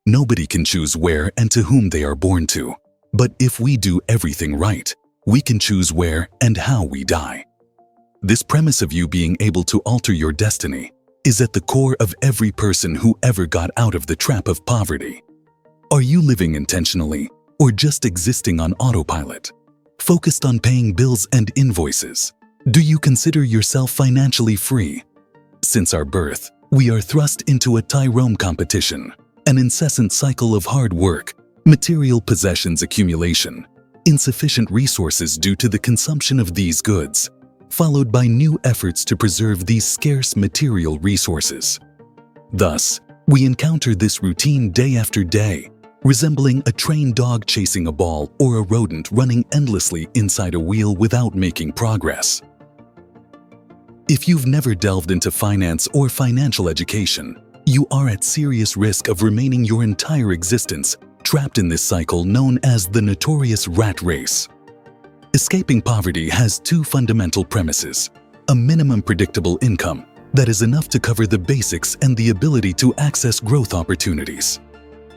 Nobody can choose where and to whom they are born to. But if we do everything right, we can choose where and how we die. This premise of you being able to alter your destiny is at the core of every person who ever got out of the trap of poverty. Are you living intentionally or just existing on autopilot, focused on paying bills and invoices? Do you consider yourself financially free? Since our birth, we are thrust into a Tyrone competition, an incessant cycle of hard work, material possessions accumulation, insufficient resources due to the consumption of these goods, followed by new efforts to preserve these scarce material resources. Thus, we encounter this routine day after day, resembling a trained dog chasing a ball or a rodent running endlessly inside a wheel without making progress. If you've never delved into finance or financial education, you are at serious risk of remaining your entire existence trapped in this cycle known as the notorious rat race. Escaping poverty has two fundamental premises: a minimum predictable income that is enough to cover the basics and the ability to access growth opportunities.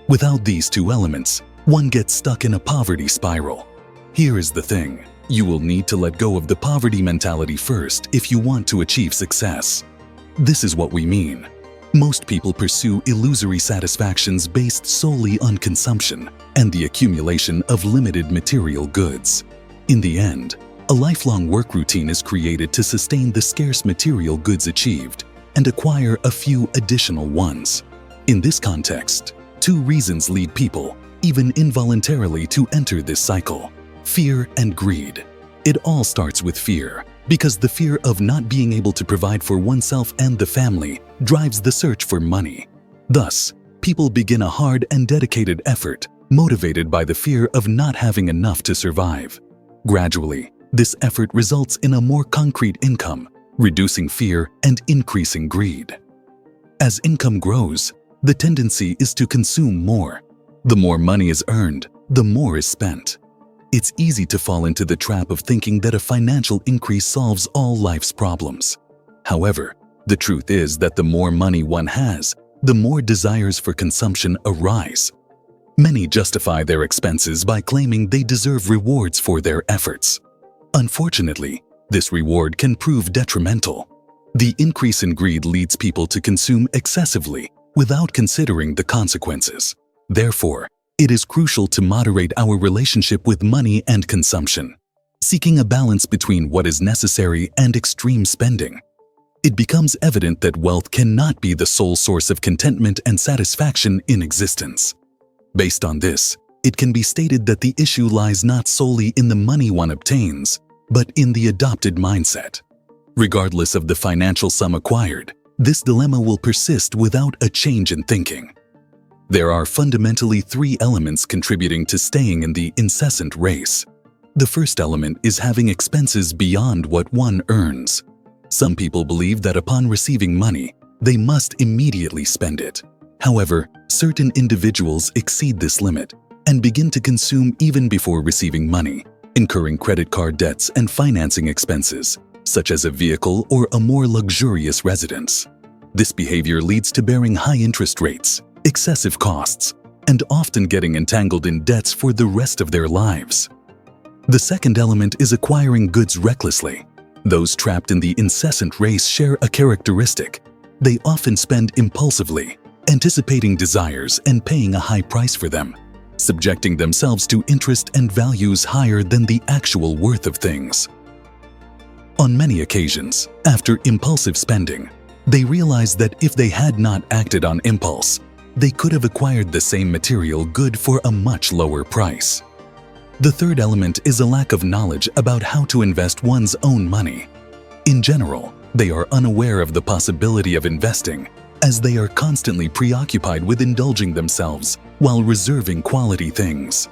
Without these two elements, one gets stuck in a poverty spiral. Here is the thing: you will need to let go of the poverty mentality first if you want to achieve success. This is what we mean. Most people pursue illusory satisfactions based solely on consumption and the accumulation of limited material goods. In the end, a lifelong work routine is created to sustain the scarce material goods achieved and acquire a few additional ones. In this context, two reasons lead people, even involuntarily, to enter this cycle: fear and greed. It all starts with fear, because the fear of not being able to provide for oneself and the family drives the search for money. Thus, people begin a hard and dedicated effort, motivated by the fear of not having enough to survive. Gradually, this effort results in a more concrete income, reducing fear and increasing greed. As income grows, the tendency is to consume more. The more money is earned, the more is spent. It's easy to fall into the trap of thinking that a financial increase solves all life's problems. However, the truth is that the more money one has, the more desires for consumption arise. Many justify their expenses by claiming they deserve rewards for their efforts. Unfortunately, this reward can prove detrimental. The increase in greed leads people to consume excessively without considering the consequences. Therefore, it is crucial to moderate our relationship with money and consumption, seeking a balance between what is necessary and extreme spending. It becomes evident that wealth cannot be the sole source of contentment and satisfaction in existence. Based on this, it can be stated that the issue lies not solely in the money one obtains, but in the adopted mindset. Regardless of the financial sum acquired, this dilemma will persist without a change in thinking. There are fundamentally three elements contributing to staying in the incessant race. The first element is having expenses beyond what one earns. Some people believe that upon receiving money, they must immediately spend it. However, certain individuals exceed this limit and begin to consume even before receiving money, incurring credit card debts and financing expenses, such as a vehicle or a more luxurious residence. This behavior leads to bearing high interest rates, excessive costs, and often getting entangled in debts for the rest of their lives. The second element is acquiring goods recklessly. Those trapped in the incessant race share a characteristic: they often spend impulsively, anticipating desires and paying a high price for them, subjecting themselves to interest and values higher than the actual worth of things. On many occasions, after impulsive spending, they realize that if they had not acted on impulse, they could have acquired the same material good for a much lower price. The third element is a lack of knowledge about how to invest one's own money. In general, they are unaware of the possibility of investing, as they are constantly preoccupied with indulging themselves while reserving quality things.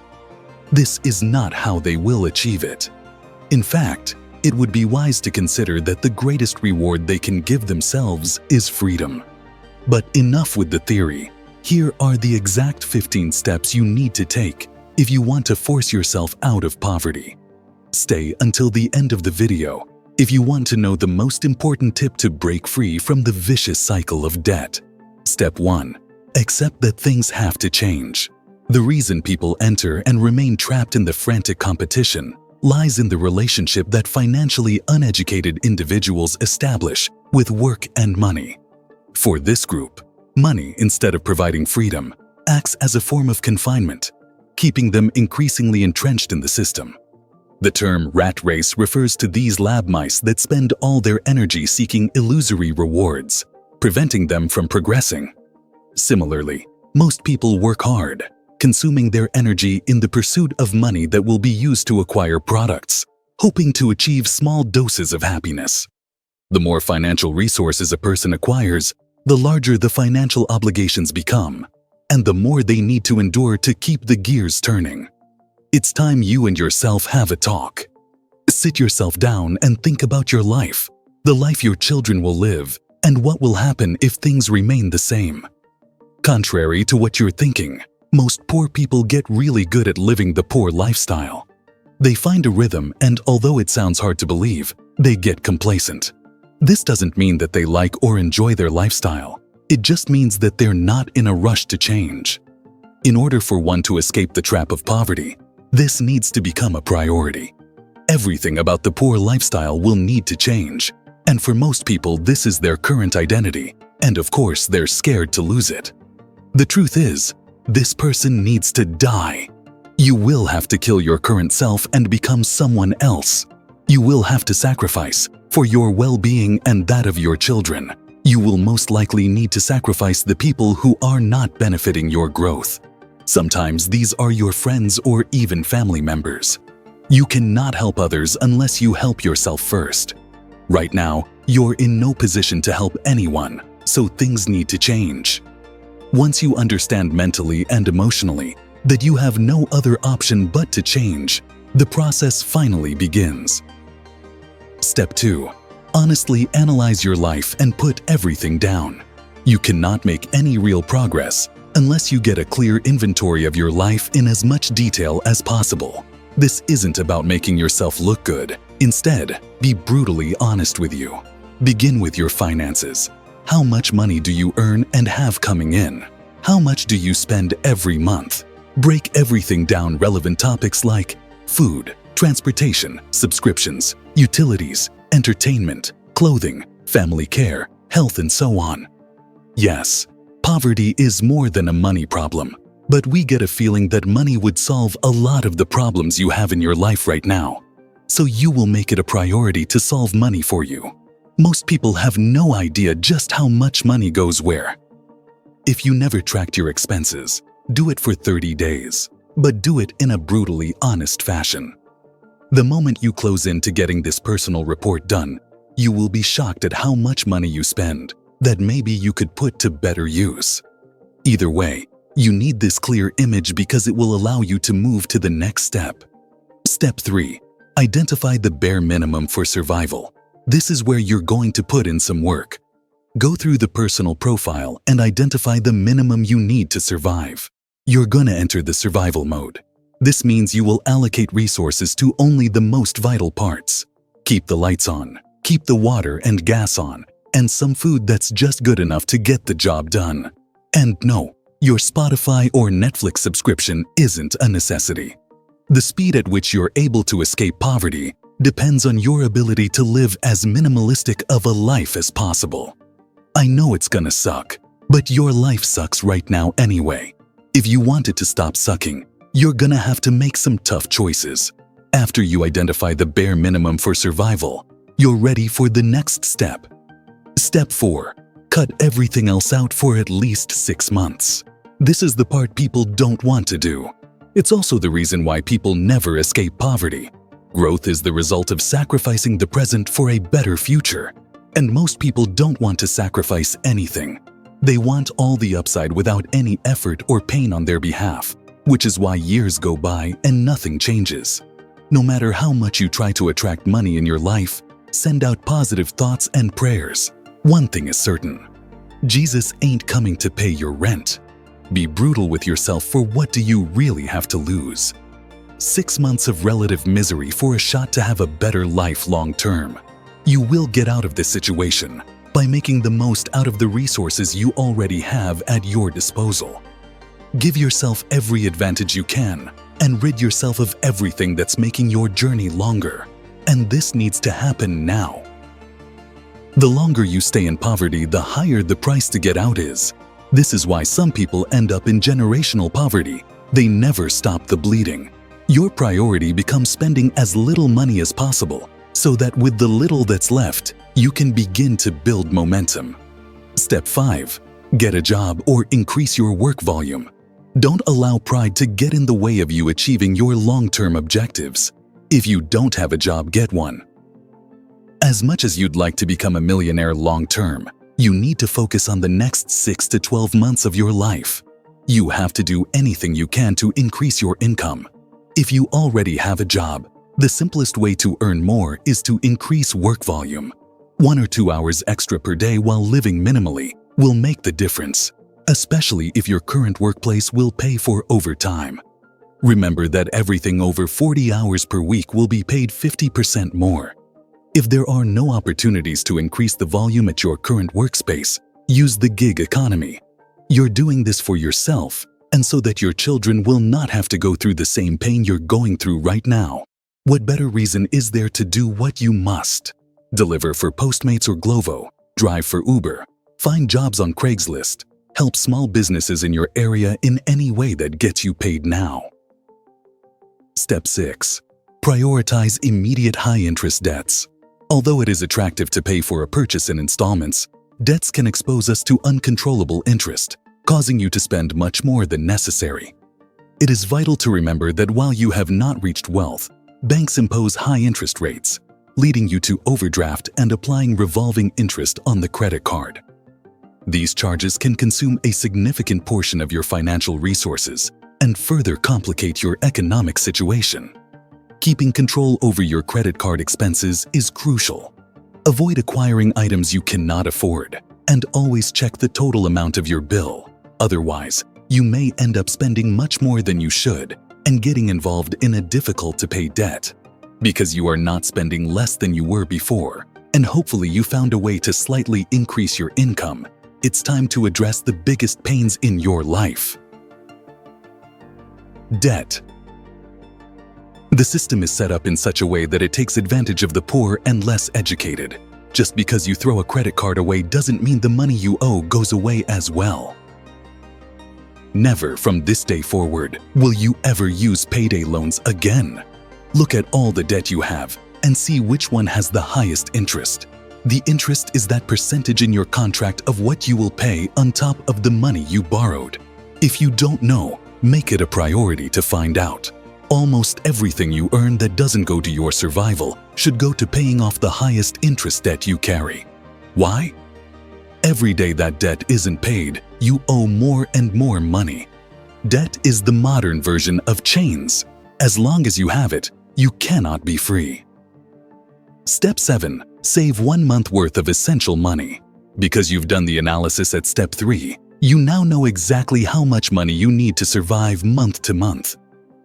This is not how they will achieve it. In fact, it would be wise to consider that the greatest reward they can give themselves is freedom. But enough with the theory. Here are the exact 15 steps you need to take if you want to force yourself out of poverty. Stay until the end of the video if you want to know the most important tip to break free from the vicious cycle of debt. Step 1. Accept that things have to change. The reason people enter and remain trapped in the frantic competition lies in the relationship that financially uneducated individuals establish with work and money. For this group, money, instead of providing freedom, acts as a form of confinement, keeping them increasingly entrenched in the system. The term rat race refers to these lab mice that spend all their energy seeking illusory rewards, preventing them from progressing. Similarly, most people work hard, consuming their energy in the pursuit of money that will be used to acquire products, hoping to achieve small doses of happiness. The more financial resources a person acquires, the larger the financial obligations become, and the more they need to endure to keep the gears turning. It's time you and yourself have a talk. Sit yourself down and think about your life, the life your children will live, and what will happen if things remain the same. Contrary to what you're thinking, most poor people get really good at living the poor lifestyle. They find a rhythm, and although it sounds hard to believe, they get complacent. This doesn't mean that they like or enjoy their lifestyle. It just means that they're not in a rush to change. In order for one to escape the trap of poverty, this needs to become a priority. Everything about the poor lifestyle will need to change, and for most people this is their current identity, and of course they're scared to lose it. The truth is, this person needs to die. You will have to kill your current self and become someone else. You will have to sacrifice for your well-being and that of your children. You will most likely need to sacrifice the people who are not benefiting your growth. Sometimes these are your friends or even family members. You cannot help others unless you help yourself first. Right now, you're in no position to help anyone, so things need to change. Once you understand mentally and emotionally that you have no other option but to change, the process finally begins. Step 2. Honestly analyze your life and put everything down. You cannot make any real progress unless you get a clear inventory of your life in as much detail as possible. This isn't about making yourself look good. Instead, be brutally honest with you. Begin with your finances. How much money do you earn and have coming in? How much do you spend every month? Break everything down. Relevant topics like food, transportation, subscriptions, utilities, entertainment, clothing, family care, health, and so on. Yes, poverty is more than a money problem, but we get a feeling that money would solve a lot of the problems you have in your life right now. So you will make it a priority to solve money for you. Most people have no idea just how much money goes where. If you never tracked your expenses, do it for 30 days, but do it in a brutally honest fashion. The moment you close in to getting this personal report done, you will be shocked at how much money you spend that maybe you could put to better use. Either way, you need this clear image because it will allow you to move to the next step. Step 3. Identify the bare minimum for survival. This is where you're going to put in some work. Go through the personal profile and identify the minimum you need to survive. You're gonna enter the survival mode. This means you will allocate resources to only the most vital parts. Keep the lights on, keep the water and gas on, and some food that's just good enough to get the job done. And no, your Spotify or Netflix subscription isn't a necessity. The speed at which you're able to escape poverty depends on your ability to live as minimalistic of a life as possible. I know it's gonna suck, but your life sucks right now anyway. If you want it to stop sucking, you're gonna have to make some tough choices. After you identify the bare minimum for survival, you're ready for the next step. Step 4. Cut everything else out for at least 6 months. This is the part people don't want to do. It's also the reason why people never escape poverty. Growth is the result of sacrificing the present for a better future. And most people don't want to sacrifice anything. They want all the upside without any effort or pain on their behalf, which is why years go by and nothing changes. No matter how much you try to attract money in your life, send out positive thoughts and prayers, one thing is certain: Jesus ain't coming to pay your rent. Be brutal with yourself. For what do you really have to lose? 6 months of relative misery for a shot to have a better life long term. You will get out of this situation, by making the most out of the resources you already have at your disposal. Give yourself every advantage you can and rid yourself of everything that's making your journey longer. And this needs to happen now. The longer you stay in poverty, the higher the price to get out is. This is why some people end up in generational poverty. They never stop the bleeding. Your priority becomes spending as little money as possible, so that with the little that's left, you can begin to build momentum. Step 5. Get a job or increase your work volume. Don't allow pride to get in the way of you achieving your long-term objectives. If you don't have a job, get one. As much as you'd like to become a millionaire long-term, you need to focus on the next 6 to 12 months of your life. You have to do anything you can to increase your income. If you already have a job, the simplest way to earn more is to increase work volume. 1 or 2 hours extra per day while living minimally will make the difference, especially if your current workplace will pay for overtime. Remember that everything over 40 hours per week will be paid 50% more. If there are no opportunities to increase the volume at your current workspace, use the gig economy. You're doing this for yourself and so that your children will not have to go through the same pain you're going through right now. What better reason is there to do what you must? Deliver for Postmates or Glovo, drive for Uber, find jobs on Craigslist, help small businesses in your area in any way that gets you paid now. Step 6. Prioritize immediate high-interest debts. Although it is attractive to pay for a purchase in installments, debts can expose us to uncontrollable interest, causing you to spend much more than necessary. It is vital to remember that while you have not reached wealth, banks impose high interest rates, leading you to overdraft and applying revolving interest on the credit card. These charges can consume a significant portion of your financial resources and further complicate your economic situation. Keeping control over your credit card expenses is crucial. Avoid acquiring items you cannot afford and always check the total amount of your bill. Otherwise, you may end up spending much more than you should and getting involved in a difficult-to-pay debt. Because you are not spending less than you were before, and hopefully you found a way to slightly increase your income, it's time to address the biggest pains in your life. Debt. The system is set up in such a way that it takes advantage of the poor and less educated. Just because you throw a credit card away doesn't mean the money you owe goes away as well. Never from this day forward will you ever use payday loans again. Look at all the debt you have and see which one has the highest interest. The interest is that percentage in your contract of what you will pay on top of the money you borrowed. If you don't know, make it a priority to find out. Almost everything you earn that doesn't go to your survival should go to paying off the highest interest debt you carry. Why? Every day that debt isn't paid, you owe more and more money. Debt is the modern version of chains. As long as you have it, you cannot be free. Step 7. Save 1 month worth of essential money. Because you've done the analysis at Step 3, you now know exactly how much money you need to survive month to month.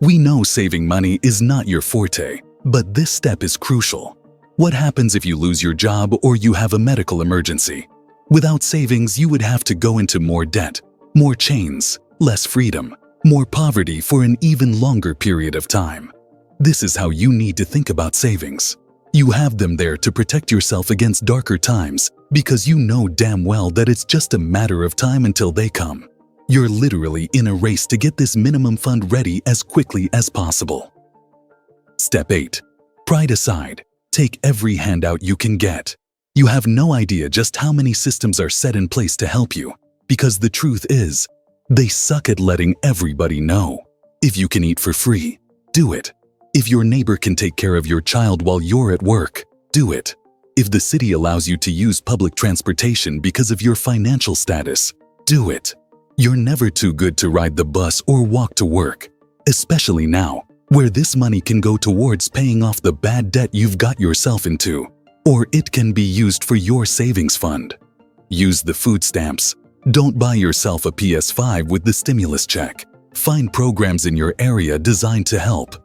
We know saving money is not your forte, but this step is crucial. What happens if you lose your job or you have a medical emergency? Without savings, you would have to go into more debt, more chains, less freedom, more poverty for an even longer period of time. This is how you need to think about savings. You have them there to protect yourself against darker times because you know damn well that it's just a matter of time until they come. You're literally in a race to get this minimum fund ready as quickly as possible. Step 8. Pride aside, take every handout you can get. You have no idea just how many systems are set in place to help you, because the truth is, they suck at letting everybody know. If you can eat for free, do it. If your neighbor can take care of your child while you're at work, do it. If the city allows you to use public transportation because of your financial status, do it. You're never too good to ride the bus or walk to work, especially now, where this money can go towards paying off the bad debt you've got yourself into, or it can be used for your savings fund. Use the food stamps. Don't buy yourself a PS5 with the stimulus check. Find programs in your area designed to help.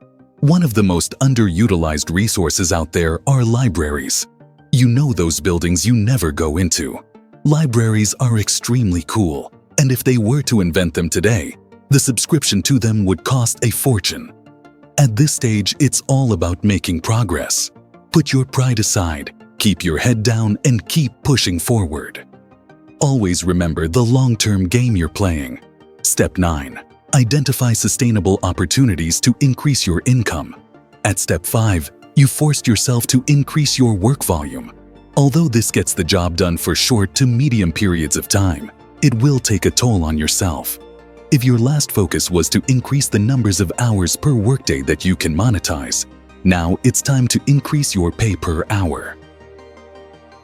One of the most underutilized resources out there are libraries. You know those buildings you never go into. Libraries are extremely cool, and if they were to invent them today, the subscription to them would cost a fortune. At this stage, it's all about making progress. Put your pride aside, keep your head down, and keep pushing forward. Always remember the long-term game you're playing. Step 9. Identify sustainable opportunities to increase your income. At Step 5, you forced yourself to increase your work volume. Although this gets the job done for short to medium periods of time, it will take a toll on yourself. If your last focus was to increase the numbers of hours per workday that you can monetize, now it's time to increase your pay per hour.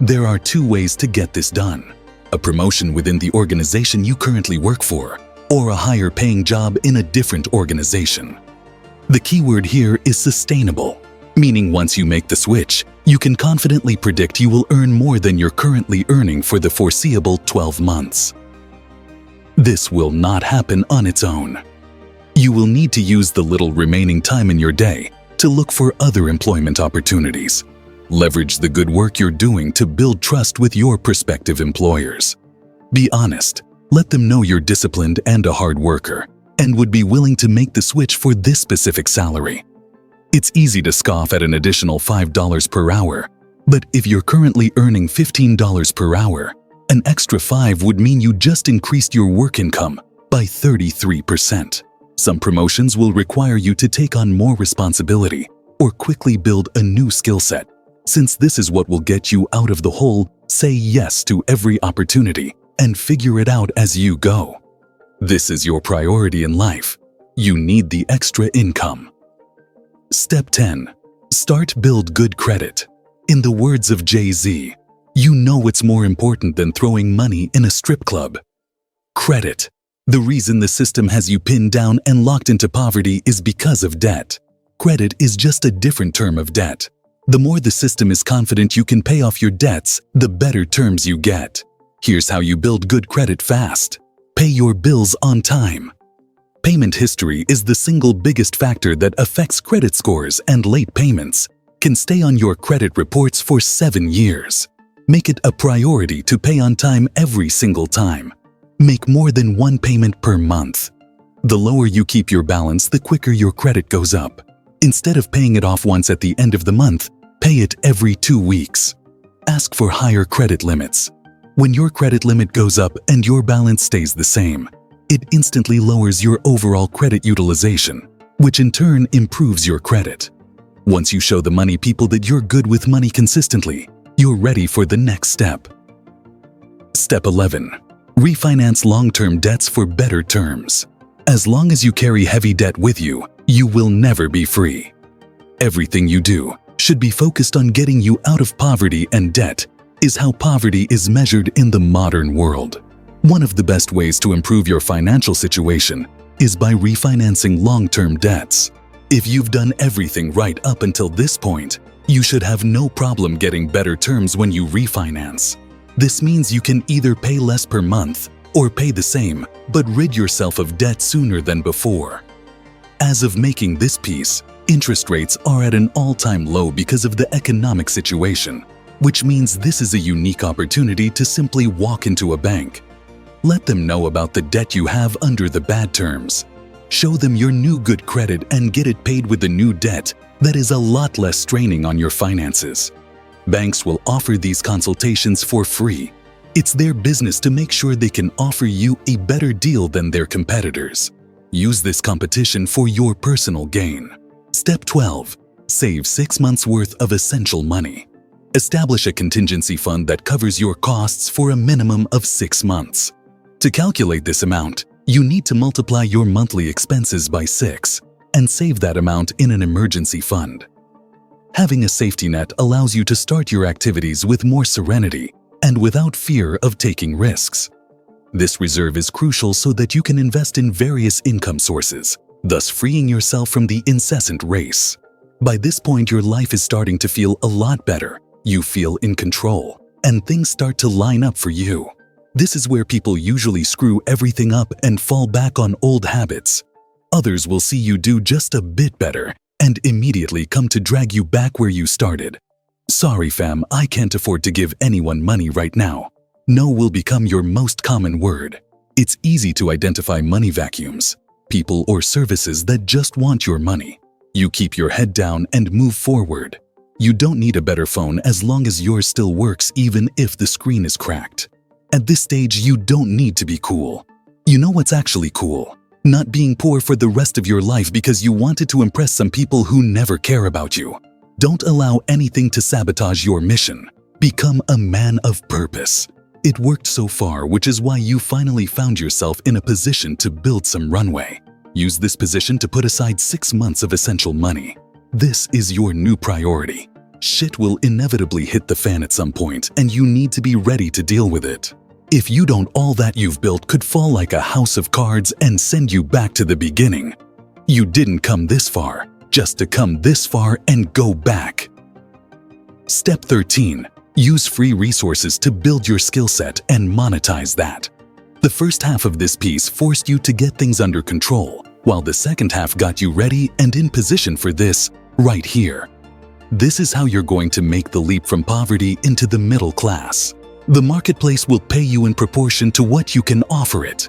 There are 2 ways to get this done: a promotion within the organization you currently work for, or a higher paying job in a different organization. The key word here is sustainable, meaning once you make the switch, you can confidently predict you will earn more than you're currently earning for the foreseeable 12 months. This will not happen on its own. You will need to use the little remaining time in your day to look for other employment opportunities. Leverage the good work you're doing to build trust with your prospective employers. Be honest, let them know you're disciplined and a hard worker, and would be willing to make the switch for this specific salary. It's easy to scoff at an additional $5 per hour, but if you're currently earning $15 per hour, an extra $5 would mean you just increased your work income by 33%. Some promotions will require you to take on more responsibility or quickly build a new skill set. Since this is what will get you out of the hole, say yes to every opportunity and figure it out as you go. This is your priority in life. You need the extra income. Step 10. Start build good credit. In the words of Jay-Z, you know what's more important than throwing money in a strip club. Credit. The reason the system has you pinned down and locked into poverty is because of debt. Credit is just a different term of debt. The more the system is confident you can pay off your debts, the better terms you get. Here's how you build good credit fast. Pay your bills on time. Payment history is the single biggest factor that affects credit scores, and late payments can stay on your credit reports for 7 years. Make it a priority to pay on time every single time. Make more than 1 payment per month. The lower you keep your balance, the quicker your credit goes up. Instead of paying it off once at the end of the month, pay it every 2 weeks. Ask for higher credit limits. When your credit limit goes up and your balance stays the same, it instantly lowers your overall credit utilization, which in turn improves your credit. Once you show the money people that you're good with money consistently, you're ready for the next step. Step 11. Refinance long-term debts for better terms. As long as you carry heavy debt with you, you will never be free. Everything you do should be focused on getting you out of poverty, and debt is how poverty is measured in the modern world. One of the best ways to improve your financial situation is by refinancing long-term debts. If you've done everything right up until this point, you should have no problem getting better terms when you refinance. This means you can either pay less per month or pay the same, but rid yourself of debt sooner than before. As of making this piece, interest rates are at an all-time low because of the economic situation, which means this is a unique opportunity to simply walk into a bank. Let them know about the debt you have under the bad terms. Show them your new good credit and get it paid with the new debt that is a lot less straining on your finances. Banks will offer these consultations for free. It's their business to make sure they can offer you a better deal than their competitors. Use this competition for your personal gain. Step 12. Save 6 months' worth of essential money. Establish a contingency fund that covers your costs for a minimum of 6 months. To calculate this amount, you need to multiply your monthly expenses by 6 and save that amount in an emergency fund. Having a safety net allows you to start your activities with more serenity and without fear of taking risks. This reserve is crucial so that you can invest in various income sources, thus freeing yourself from the incessant race. By this point, your life is starting to feel a lot better. You feel in control, and things start to line up for you. This is where people usually screw everything up and fall back on old habits. Others will see you do just a bit better and immediately come to drag you back where you started. Sorry fam, I can't afford to give anyone money right now. No will become your most common word. It's easy to identify money vacuums, people or services that just want your money. You keep your head down and move forward. You don't need a better phone as long as yours still works even if the screen is cracked. At this stage, you don't need to be cool. You know what's actually cool? Not being poor for the rest of your life because you wanted to impress some people who never care about you. Don't allow anything to sabotage your mission. Become a man of purpose. It worked so far, which is why you finally found yourself in a position to build some runway. Use this position to put aside 6 months of essential money. This is your new priority. Shit will inevitably hit the fan at some point, and you need to be ready to deal with it. If you don't, all that you've built could fall like a house of cards and send you back to the beginning. You didn't come this far, just to come this far and go back. Step 13. Use free resources to build your skill set and monetize that. The first half of this piece forced you to get things under control, while the second half got you ready and in position for this right here. This is how you're going to make the leap from poverty into the middle class. The marketplace will pay you in proportion to what you can offer it.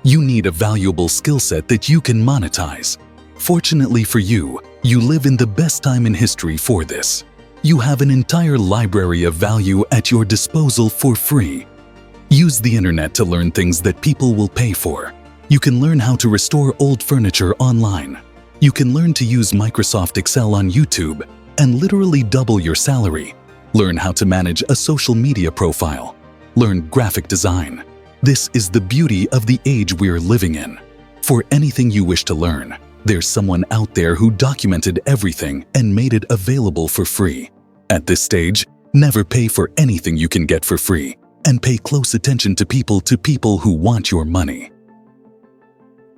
You need a valuable skill set that you can monetize. Fortunately for you, you live in the best time in history for this. You have an entire library of value at your disposal for free. Use the internet to learn things that people will pay for. You can learn how to restore old furniture online. You can learn to use Microsoft Excel on YouTube and literally double your salary. Learn how to manage a social media profile. Learn graphic design. This is the beauty of the age we're living in. For anything you wish to learn, there's someone out there who documented everything and made it available for free. At this stage, never pay for anything you can get for free, and pay close attention to people who want your money.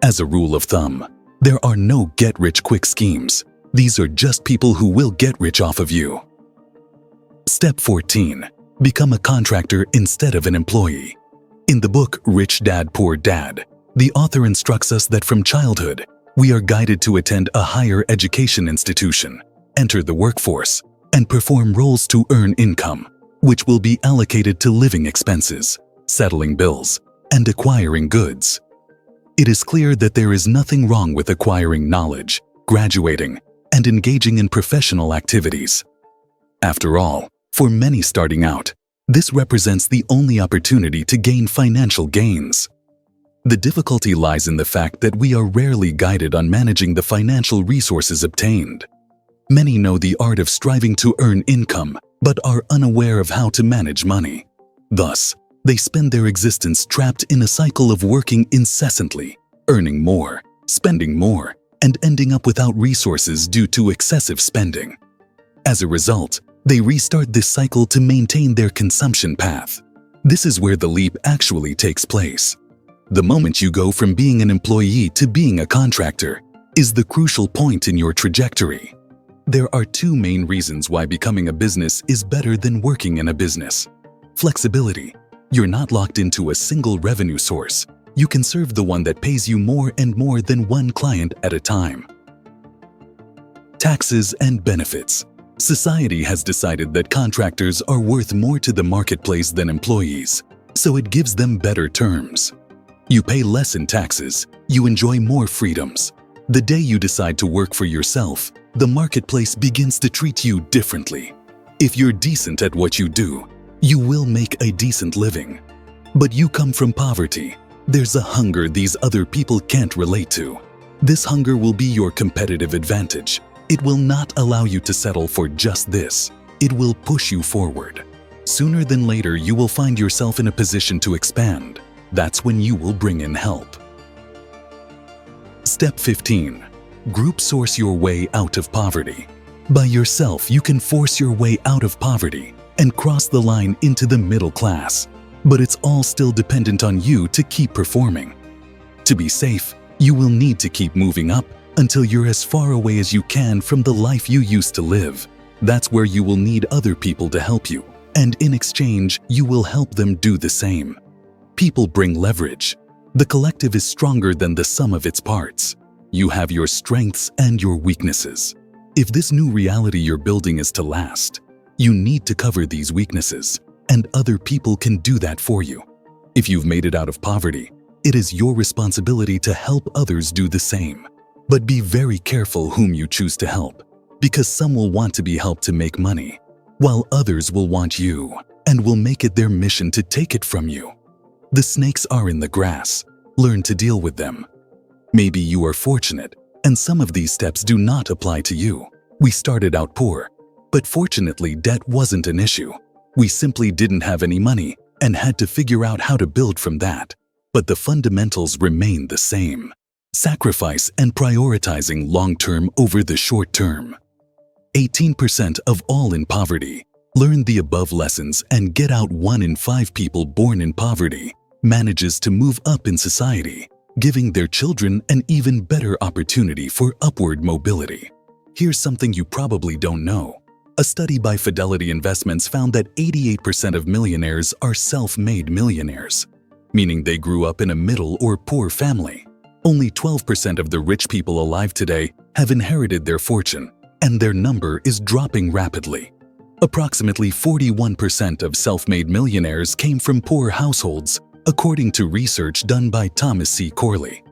As a rule of thumb, there are no get-rich-quick schemes. These are just people who will get rich off of you. Step 14. Become a contractor instead of an employee. In the book Rich Dad, Poor Dad, the author instructs us that from childhood, we are guided to attend a higher education institution, enter the workforce, and perform roles to earn income, which will be allocated to living expenses, settling bills, and acquiring goods. It is clear that there is nothing wrong with acquiring knowledge, graduating, and engaging in professional activities. After all, for many starting out, this represents the only opportunity to gain financial gains. The difficulty lies in the fact that we are rarely guided on managing the financial resources obtained. Many know the art of striving to earn income, but are unaware of how to manage money. Thus, they spend their existence trapped in a cycle of working incessantly, earning more, spending more, and ending up without resources due to excessive spending. As a result, they restart this cycle to maintain their consumption path. This is where the leap actually takes place. The moment you go from being an employee to being a contractor is the crucial point in your trajectory. There are two main reasons why becoming a business is better than working in a business. Flexibility. You're not locked into a single revenue source. You can serve the one that pays you more and more than one client at a time. Taxes and benefits. Society has decided that contractors are worth more to the marketplace than employees, so it gives them better terms. You pay less in taxes, you enjoy more freedoms. The day you decide to work for yourself, the marketplace begins to treat you differently. If you're decent at what you do, you will make a decent living. But you come from poverty. There's a hunger these other people can't relate to. This hunger will be your competitive advantage. It will not allow you to settle for just this. It will push you forward. Sooner than later, you will find yourself in a position to expand. That's when you will bring in help. Step 15. Group source your way out of poverty. By yourself, you can force your way out of poverty and cross the line into the middle class. But it's all still dependent on you to keep performing. To be safe, you will need to keep moving up until you're as far away as you can from the life you used to live. That's where you will need other people to help you, and in exchange, you will help them do the same. People bring leverage. The collective is stronger than the sum of its parts. You have your strengths and your weaknesses. If this new reality you're building is to last, You need to cover these weaknesses, and other people can do that for you. If you've made it out of poverty, it is your responsibility to help others do the same. But be very careful whom you choose to help, because some will want to be helped to make money, while others will want you and will make it their mission to take it from you. The snakes are in the grass. Learn to deal with them. Maybe you are fortunate, and some of these steps do not apply to you. We started out poor, but fortunately debt wasn't an issue. We simply didn't have any money and had to figure out how to build from that. But the fundamentals remain the same: sacrifice and prioritizing long-term over the short-term. 18% of all in poverty learn the above lessons and get out. 1 in 5 people born in poverty manages to move up in society, giving their children an even better opportunity for upward mobility. Here's something you probably don't know. A study by Fidelity Investments found that 88% of millionaires are self-made millionaires, meaning they grew up in a middle or poor family. Only 12% of the rich people alive today have inherited their fortune, and their number is dropping rapidly. Approximately 41% of self-made millionaires came from poor households, according to research done by Thomas C. Corley.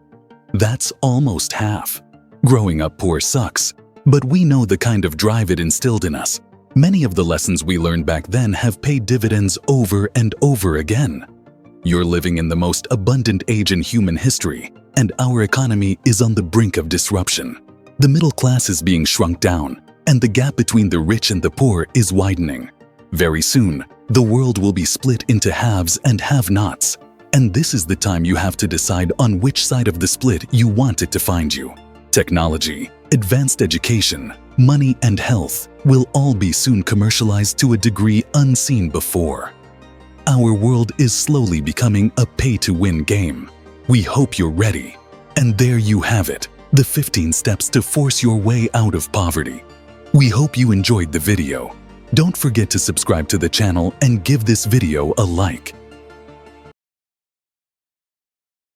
That's almost half. Growing up poor sucks, but we know the kind of drive it instilled in us. Many of the lessons we learned back then have paid dividends over and over again. You're living in the most abundant age in human history, and our economy is on the brink of disruption. The middle class is being shrunk down, and the gap between the rich and the poor is widening. Very soon, the world will be split into haves and have-nots, and this is the time you have to decide on which side of the split you want it to find you. Technology, advanced education, money, and health will all be soon commercialized to a degree unseen before. Our world is slowly becoming a pay-to-win game. We hope you're ready. And there you have it, the 15 steps to force your way out of poverty. We hope you enjoyed the video. Don't forget to subscribe to the channel and give this video a like.